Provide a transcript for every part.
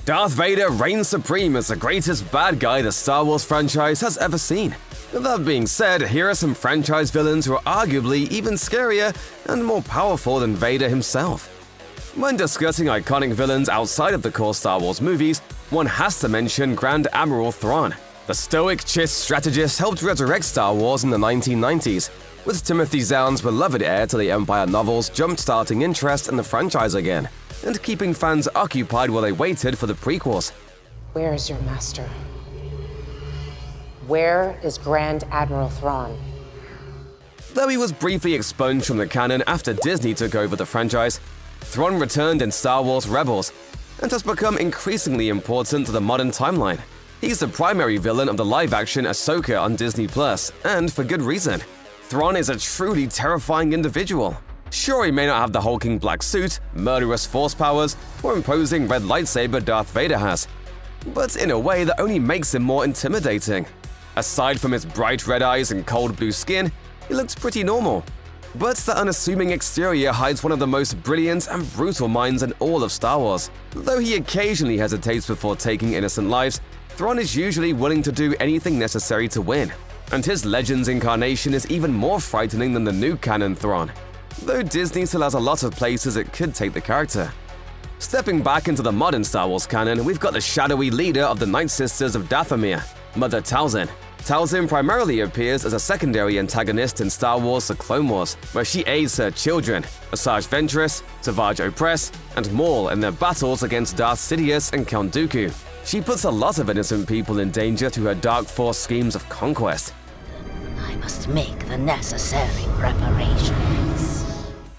Darth Vader reigns supreme as the greatest bad guy the Star Wars franchise has ever seen. That being said, here are some franchise villains who are arguably even scarier and more powerful than Vader himself. When discussing iconic villains outside of the core Star Wars movies, one has to mention Grand Admiral Thrawn. The stoic Chiss strategist helped resurrect Star Wars in the 1990s, with Timothy Zahn's beloved heir to the Empire novels jump-starting interest in the franchise again, and keeping fans occupied while they waited for the prequels. Where is your master? Where is Grand Admiral Thrawn? Though he was briefly expunged from the canon after Disney took over the franchise, Thrawn returned in Star Wars Rebels, and has become increasingly important to the modern timeline. He's the primary villain of the live-action Ahsoka on Disney+, and for good reason. Thrawn is a truly terrifying individual. Sure, he may not have the hulking black suit, murderous force powers, or imposing red lightsaber Darth Vader has, but in a way that only makes him more intimidating. Aside from his bright red eyes and cold blue skin, he looks pretty normal. But the unassuming exterior hides one of the most brilliant and brutal minds in all of Star Wars. Though he occasionally hesitates before taking innocent lives, Thrawn is usually willing to do anything necessary to win. And his Legends incarnation is even more frightening than the new canon Thrawn, though Disney still has a lot of places it could take the character. Stepping back into the modern Star Wars canon, we've got the shadowy leader of the Night Sisters of Dathomir, Mother Talzin. Talzin primarily appears as a secondary antagonist in Star Wars The Clone Wars, where she aids her children, Asajj Ventress, Savage Opress, and Maul in their battles against Darth Sidious and Count Dooku. She puts a lot of innocent people in danger through her Dark Force schemes of conquest. I must make the necessary preparations.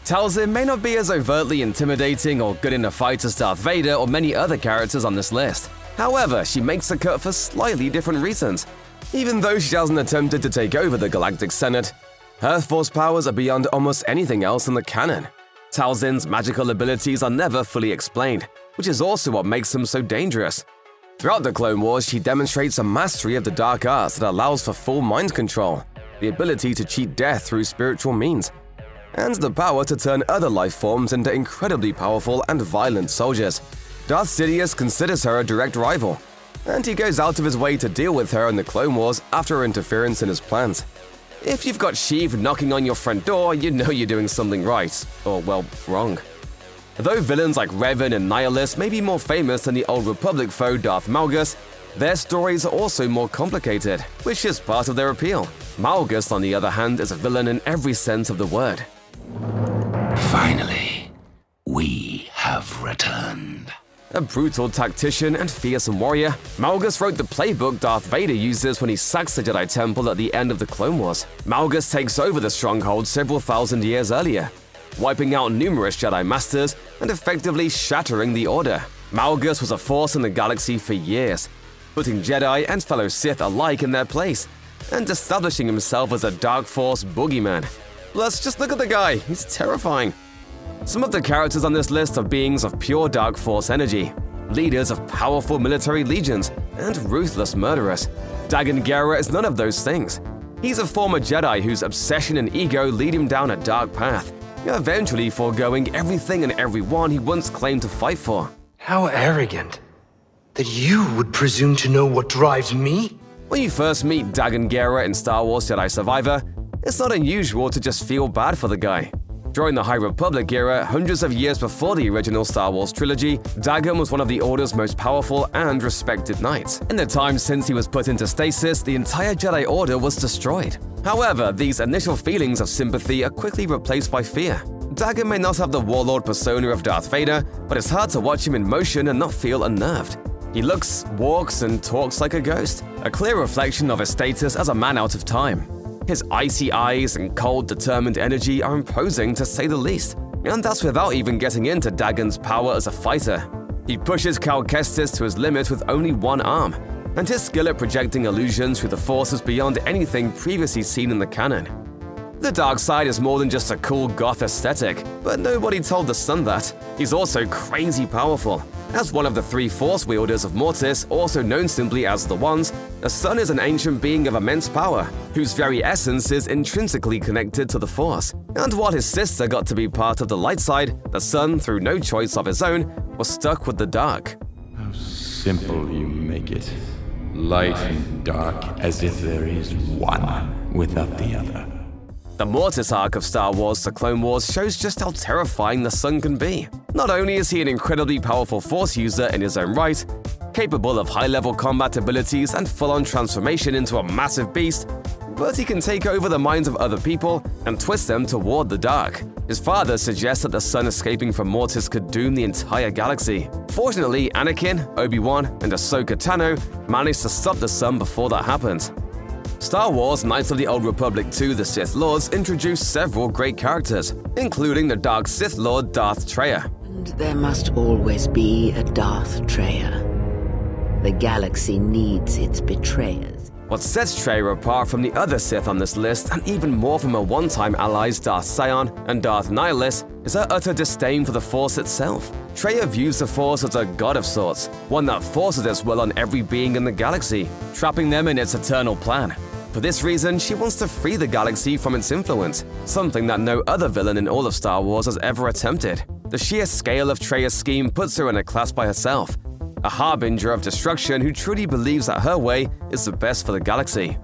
Talzin may not be as overtly intimidating or good in a fight as Darth Vader or many other characters on this list. However, she makes the cut for slightly different reasons. Even though she hasn't attempted to take over the Galactic Senate, her force powers are beyond almost anything else in the canon. Talzin's magical abilities are never fully explained, which is also what makes them so dangerous. Throughout the Clone Wars, she demonstrates a mastery of the dark arts that allows for full mind control, the ability to cheat death through spiritual means, and the power to turn other life forms into incredibly powerful and violent soldiers. Darth Sidious considers her a direct rival, and he goes out of his way to deal with her in the Clone Wars after her interference in his plans. If you've got Sheev knocking on your front door, you know you're doing something right, or well, wrong. Though villains like Revan and Nihilus may be more famous than the Old Republic foe Darth Malgus, their stories are also more complicated, which is part of their appeal. Malgus, on the other hand, is a villain in every sense of the word. Finally, we have returned. A brutal tactician and fearsome warrior, Malgus wrote the playbook Darth Vader uses when he sacks the Jedi Temple at the end of the Clone Wars. Malgus takes over the stronghold several thousand years earlier, wiping out numerous Jedi Masters and effectively shattering the Order. Malgus was a force in the galaxy for years, putting Jedi and fellow Sith alike in their place, and establishing himself as a Dark Force boogeyman. Plus, just look at the guy, he's terrifying. Some of the characters on this list are beings of pure Dark Force energy, leaders of powerful military legions, and ruthless murderers. Dagan Gera is none of those things. He's a former Jedi whose obsession and ego lead him down a dark path, eventually foregoing everything and everyone he once claimed to fight for. How arrogant. That you would presume to know what drives me? When you first meet Dagan Gera in Star Wars Jedi Survivor, it's not unusual to just feel bad for the guy. During the High Republic era, hundreds of years before the original Star Wars trilogy, Dagan was one of the Order's most powerful and respected knights. In the time since he was put into stasis, the entire Jedi Order was destroyed. However, these initial feelings of sympathy are quickly replaced by fear. Dagan may not have the warlord persona of Darth Vader, but it's hard to watch him in motion and not feel unnerved. He looks, walks, and talks like a ghost, a clear reflection of his status as a man out of time. His icy eyes and cold, determined energy are imposing to say the least, and that's without even getting into Dagan's power as a fighter. He pushes Cal Kestis to his limit with only one arm, and his skill at projecting illusions through the Force is beyond anything previously seen in the canon. The dark side is more than just a cool goth aesthetic, but nobody told the Sun that. He's also crazy powerful. As one of the three Force wielders of Mortis, also known simply as the Ones, the Sun is an ancient being of immense power, whose very essence is intrinsically connected to the Force. And while his sister got to be part of the light side, the Sun, through no choice of his own, was stuck with the dark. Oh, simple you make it. Light and dark as if there is one without the other. The Mortis arc of Star Wars: The Clone Wars shows just how terrifying the son can be. Not only is he an incredibly powerful Force user in his own right, capable of high-level combat abilities and full-on transformation into a massive beast, but he can take over the minds of other people and twist them toward the dark. His father suggests that the son escaping from Mortis could doom the entire galaxy. Fortunately, Anakin, Obi-Wan, and Ahsoka Tano managed to stop the son before that happened. Star Wars: Knights of the Old Republic 2: The Sith Lords introduced several great characters, including the Dark Sith Lord Darth Traya. And there must always be a Darth Traya. The galaxy needs its betrayers. What sets Traya apart from the other Sith on this list, and even more from her one-time allies Darth Sion and Darth Nihilus, is her utter disdain for the Force itself. Traya views the Force as a god of sorts, one that forces its will on every being in the galaxy, trapping them in its eternal plan. For this reason, she wants to free the galaxy from its influence, something that no other villain in all of Star Wars has ever attempted. The sheer scale of Traya's scheme puts her in a class by herself, a harbinger of destruction who truly believes that her way is the best for the galaxy.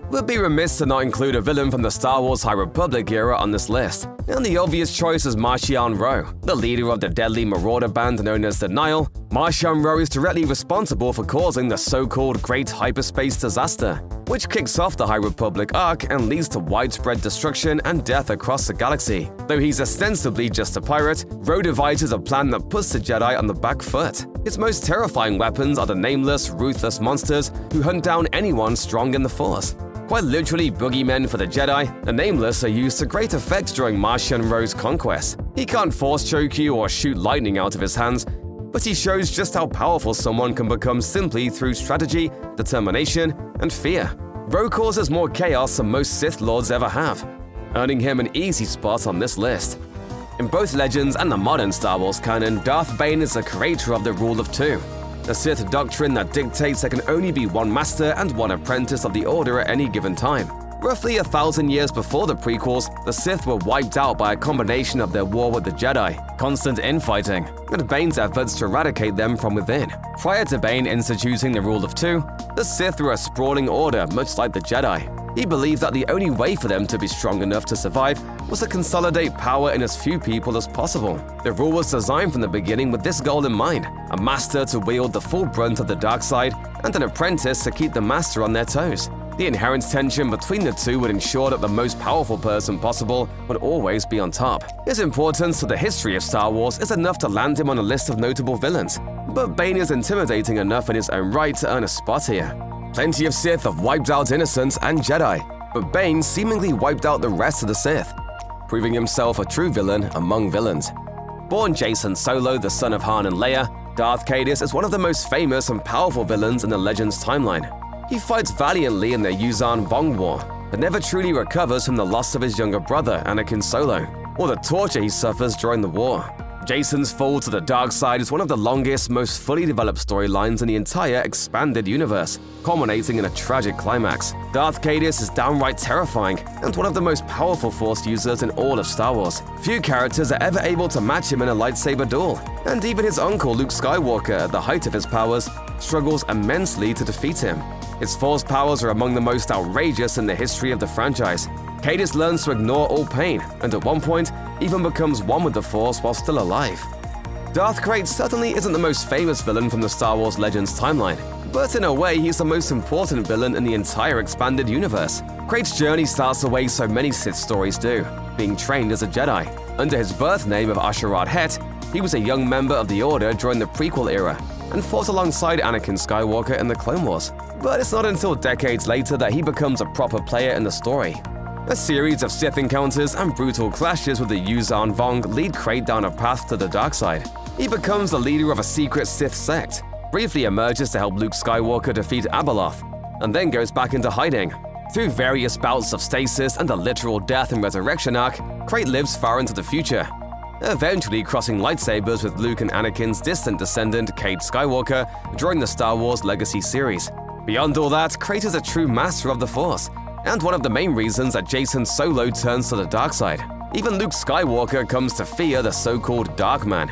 We'd be remiss to not include a villain from the Star Wars High Republic era on this list, and the obvious choice is Marchion Ro, the leader of the deadly marauder band known as the Nihil. Marchion Ro is directly responsible for causing the so-called Great Hyperspace Disaster, which kicks off the High Republic arc and leads to widespread destruction and death across the galaxy. Though he's ostensibly just a pirate, Ro devises a plan that puts the Jedi on the back foot. His most terrifying weapons are the nameless, ruthless monsters who hunt down anyone strong in the Force. Quite literally boogeymen for the Jedi, the Nameless are used to great effect during Marchion Ro's conquest. He can't force choke you or shoot lightning out of his hands, but he shows just how powerful someone can become simply through strategy, determination, and fear. Ro causes more chaos than most Sith Lords ever have, earning him an easy spot on this list. In both Legends and the modern Star Wars canon, Darth Bane is the creator of the Rule of Two, the Sith doctrine that dictates there can only be one master and one apprentice of the Order at any given time. Roughly 1,000 years before the prequels, the Sith were wiped out by a combination of their war with the Jedi, constant infighting, and Bane's efforts to eradicate them from within. Prior to Bane instituting the Rule of Two, the Sith were a sprawling order much like the Jedi. He believed that the only way for them to be strong enough to survive was to consolidate power in as few people as possible. The rule was designed from the beginning with this goal in mind: a master to wield the full brunt of the dark side, and an apprentice to keep the master on their toes. The inherent tension between the two would ensure that the most powerful person possible would always be on top. His importance to the history of Star Wars is enough to land him on a list of notable villains, but Bane is intimidating enough in his own right to earn a spot here. Plenty of Sith have wiped out innocents and Jedi, but Bane seemingly wiped out the rest of the Sith, proving himself a true villain among villains. Born Jacen Solo, the son of Han and Leia, Darth Caedus is one of the most famous and powerful villains in the Legends timeline. He fights valiantly in the Yuuzhan Vong War, but never truly recovers from the loss of his younger brother, Anakin Solo, or the torture he suffers during the war. Jacen's fall to the dark side is one of the longest, most fully developed storylines in the entire expanded universe, culminating in a tragic climax. Darth Caedus is downright terrifying and one of the most powerful Force users in all of Star Wars. Few characters are ever able to match him in a lightsaber duel, and even his uncle Luke Skywalker, at the height of his powers, struggles immensely to defeat him. His Force powers are among the most outrageous in the history of the franchise. Caedus learns to ignore all pain, and at one point, even becomes one with the Force while still alive. Darth Krayt certainly isn't the most famous villain from the Star Wars Legends timeline, but in a way he's the most important villain in the entire expanded universe. Krayt's journey starts the way so many Sith stories do, being trained as a Jedi. Under his birth name of Asherad Het, he was a young member of the Order during the prequel era, and fought alongside Anakin Skywalker in the Clone Wars. But it's not until decades later that he becomes a proper player in the story. A series of Sith encounters and brutal clashes with the Yuuzhan Vong lead Krayt down a path to the dark side. He becomes the leader of a secret Sith sect, briefly emerges to help Luke Skywalker defeat Abeloth, and then goes back into hiding. Through various bouts of stasis and a literal death and resurrection arc, Krayt lives far into the future, eventually crossing lightsabers with Luke and Anakin's distant descendant, Cade Skywalker, during the Star Wars Legacy series. Beyond all that, Krayt is a true master of the Force, and one of the main reasons that Jacen Solo turns to the dark side. Even Luke Skywalker comes to fear the so-called Dark Man.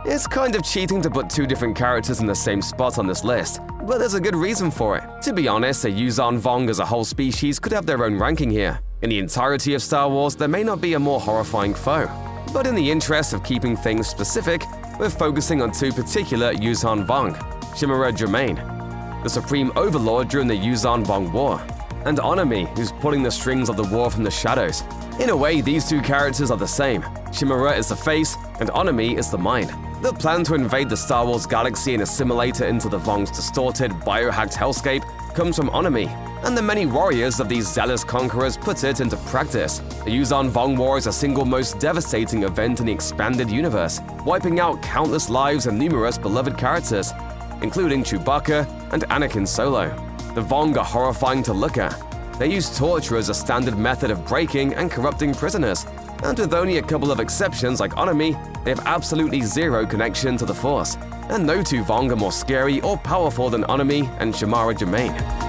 It's kind of cheating to put two different characters in the same spot on this list, but there's a good reason for it. To be honest, a Yuuzhan Vong as a whole species could have their own ranking here. In the entirety of Star Wars, there may not be a more horrifying foe. But in the interest of keeping things specific, we're focusing on two particular Yuuzhan Vong, Shimrra Jamaane, the supreme overlord during the Yuuzhan Vong War, and Onimi, who's pulling the strings of the war from the shadows. In a way, these two characters are the same. Shimrra is the face, and Onimi is the mind. The plan to invade the Star Wars galaxy and assimilate it into the Vong's distorted, biohacked hellscape comes from Onimi, and the many warriors of these zealous conquerors put it into practice. The Yuuzhan Vong War is the single most devastating event in the expanded universe, wiping out countless lives and numerous beloved characters, including Chewbacca and Anakin Solo. The Vong are horrifying to look at. They use torture as a standard method of breaking and corrupting prisoners, and with only a couple of exceptions like Onimi, they have absolutely zero connection to the Force. And no two Vong are more scary or powerful than Onimi and Shimrra Jamaane.